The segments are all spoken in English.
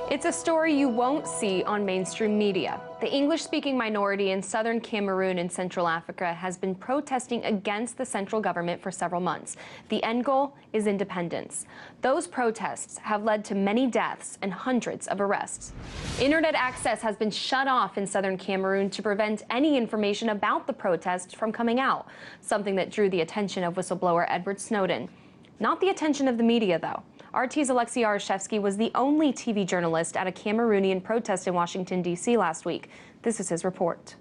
It's a story you won't see on mainstream media. The English-speaking minority in Southern Cameroon in Central Africa has been protesting against the central government for several months. The end goal is independence. Those protests have led to many deaths and hundreds of arrests. Internet access has been shut off in Southern Cameroon to prevent any information about the protests from coming out, something that drew the attention of whistleblower Edward Snowden. Not the attention of the media, though. RT's Alexei Arashevsky was the only TV journalist at a Cameroonian protest in Washington, D.C. last week. This is his report.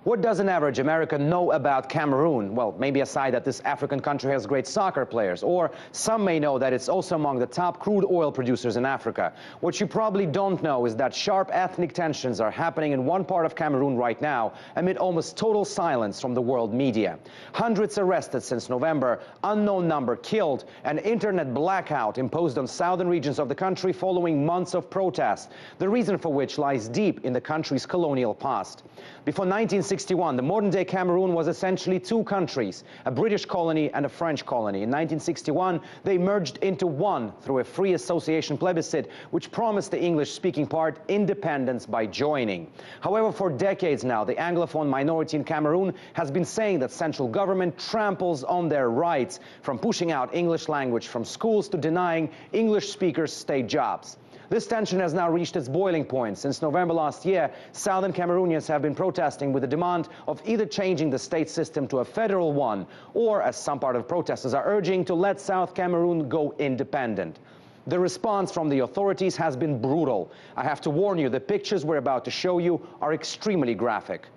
What does an average American know about Cameroon? Well, maybe aside that this African country has great soccer players, or some may know that it's also among the top crude oil producers in Africa. What you probably don't know is that sharp ethnic tensions are happening in one part of Cameroon right now, amid almost total silence from the world media. Hundreds arrested since November, unknown number killed, an internet blackout imposed on southern regions of the country following months of protests, the reason for which lies deep in the country's colonial past. Before 1961, the modern-day Cameroon was essentially two countries, a British colony and a French colony. In 1961, they merged into one through a free association plebiscite, which promised the English-speaking part independence by joining. However, for decades now, the Anglophone minority in Cameroon has been saying that central government tramples on their rights, from pushing out English language from schools to denying English speakers state jobs. This tension has now reached its boiling point. Since November last year, Southern Cameroonians have been protesting with the demand of either changing the state system to a federal one, or, as some part of protesters are urging, to let South Cameroon go independent. The response from the authorities has been brutal. I have to warn you, the pictures we're about to show you are extremely graphic.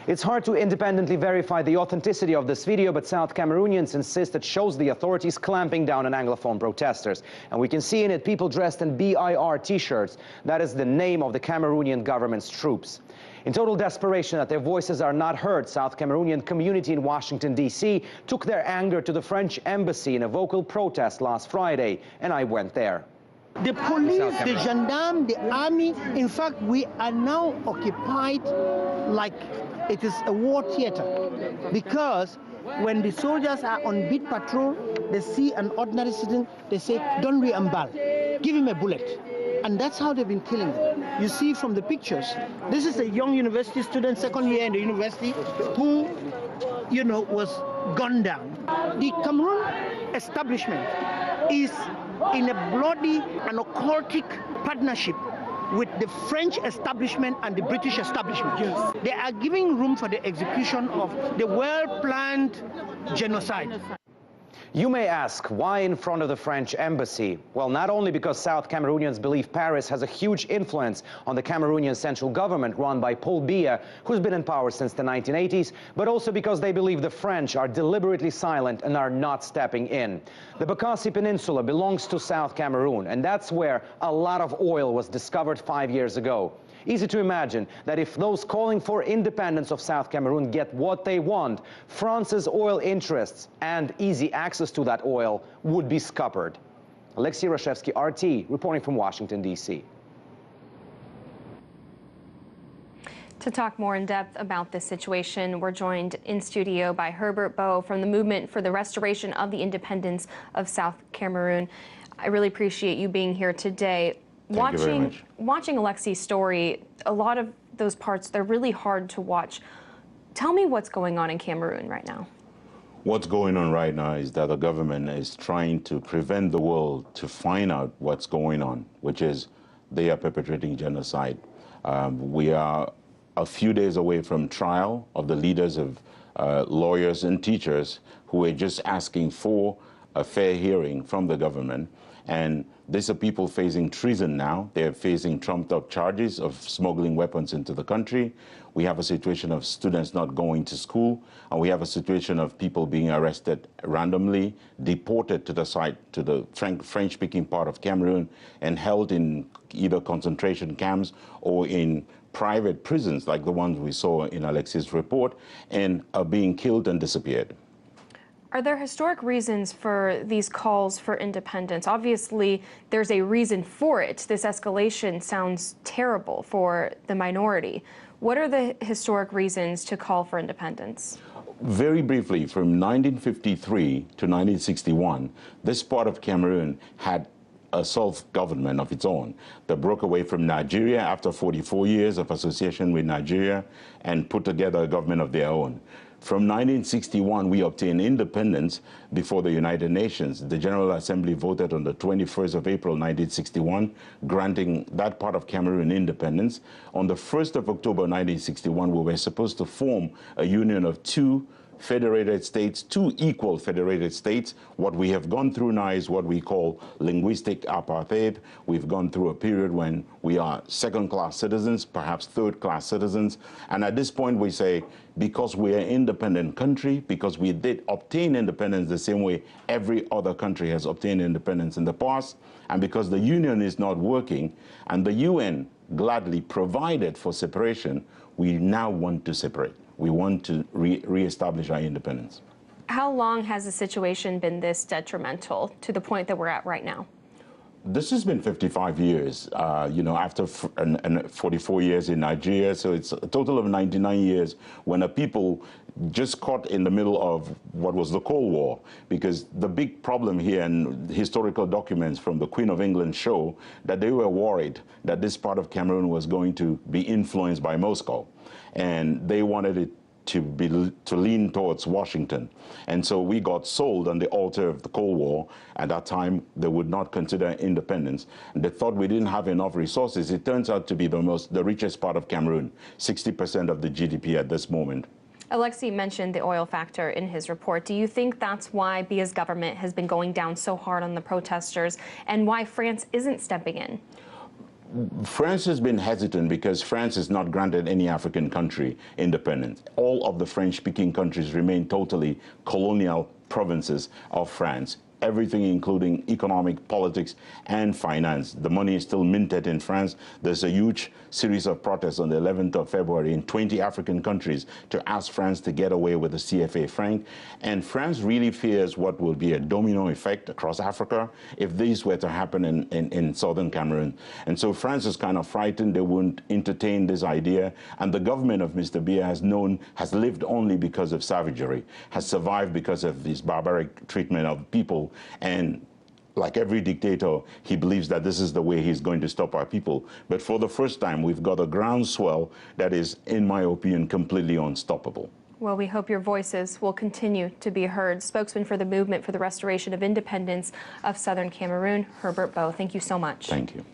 It's hard to independently verify the authenticity of this video, but South Cameroonians insist it shows the authorities clamping down on Anglophone protesters. And we can see in it people dressed in BIR t-shirts. That is the name of the Cameroonian government's troops. In total desperation that their voices are not heard, South Cameroonian community in Washington, D.C. took their anger to the French embassy in a vocal protest last Friday, and I went there. The police, the gendarmes, the army, in fact, we are now occupied like it is a war theater. Because when the soldiers are on beat patrol, they see an ordinary citizen, they say, don't re-embal, give him a bullet. And that's how they've been killing them. You see from the pictures, this is a young university student, second year in the university, who, was gunned down. The Cameroon establishment is in a bloody and occultic partnership with the French establishment and the British establishment. Yes. They are giving room for the execution of the well-planned genocide. You may ask, why in front of the French embassy? Well, not only because South Cameroonians believe Paris has a huge influence on the Cameroonian central government run by Paul Biya, who's been in power since the 1980s, but also because they believe the French are deliberately silent and are not stepping in. The Bakassi Peninsula belongs to South Cameroon, and that's where a lot of oil was discovered 5 years ago. Easy to imagine that if those calling for independence of South Cameroon get what they want, France's oil interests and easy access to that oil would be scuppered. Alexei Arashevsky, RT, reporting from Washington, D.C. To talk more in depth about this situation, we're joined in studio by Herbert Bow from the Movement for the Restoration of the Independence of South Cameroon. I really appreciate you being here today. Watching Alexei's story, a lot of those parts, they're really hard to watch. Tell me what's going on in Cameroon right now. What's going on right now is that the government is trying to prevent the world to find out what's going on, which is they are perpetrating genocide. We are a few days away from trial of the leaders of lawyers and teachers who are just asking for a fair hearing from the government. And these are people facing treason now. They're facing trumped-up charges of smuggling weapons into the country. We have a situation of students not going to school, and we have a situation of people being arrested randomly, deported to the site, to the French-speaking part of Cameroon, and held in either concentration camps or in private prisons like the ones we saw in Alexei's report, and are being killed and disappeared. Are there historic reasons for these calls for independence? Obviously, there's a reason for it. This escalation sounds terrible for the minority. What are the historic reasons to call for independence? Very briefly, from 1953 to 1961, this part of Cameroon had a self-government of its own that broke away from Nigeria after 44 years of association with Nigeria and put together a government of their own. From 1961, we obtained independence before the United Nations. The General Assembly voted on the 21st of April, 1961, granting that part of Cameroon independence. On the 1st of October, 1961, we were supposed to form a union of two federated states, two equal federated states. What we have gone through now is what we call linguistic apartheid. We've gone through a period when we are second-class citizens, perhaps third-class citizens. And at this point, we say, because we are an independent country, because we did obtain independence the same way every other country has obtained independence in the past, and because the union is not working, and the UN gladly provided for separation, we now want to separate. We want to reestablish our independence. How long has the situation been this detrimental to the point that we're at right now? This has been 55 years, after 44 years in Nigeria. So it's a total of 99 years when a people just caught in the middle of what was the Cold War. Because the big problem here, and historical documents from the Queen of England show that they were worried that this part of Cameroon was going to be influenced by Moscow. And they wanted it to lean towards Washington. And so we got sold on the altar of the Cold War. At that time, they would not consider independence. And they thought we didn't have enough resources. It turns out to be the richest part of Cameroon, 60% of the GDP at this moment. Alexei mentioned the oil factor in his report. Do you think that's why Biya's government has been going down so hard on the protesters, and why France isn't stepping in? France has been hesitant because France has not granted any African country independence. All of the French-speaking countries remain totally colonial provinces of France. Everything, including economic, politics, and finance. The money is still minted in France. There's a huge series of protests on the 11th of February in 20 African countries to ask France to get away with the CFA franc. And France really fears what will be a domino effect across Africa if these were to happen in Southern Cameroon. And so France is kind of frightened. They won't entertain this idea. And the government of Mr. Biya has lived only because of savagery, has survived because of this barbaric treatment of people. And like every dictator, he believes that this is the way he's going to stop our people. But for the first time, we've got a groundswell that is, in my opinion, completely unstoppable. Well, we hope your voices will continue to be heard. Spokesman for the Movement for the Restoration of Independence of Southern Cameroon, Herbert Bow, thank you so much. Thank you.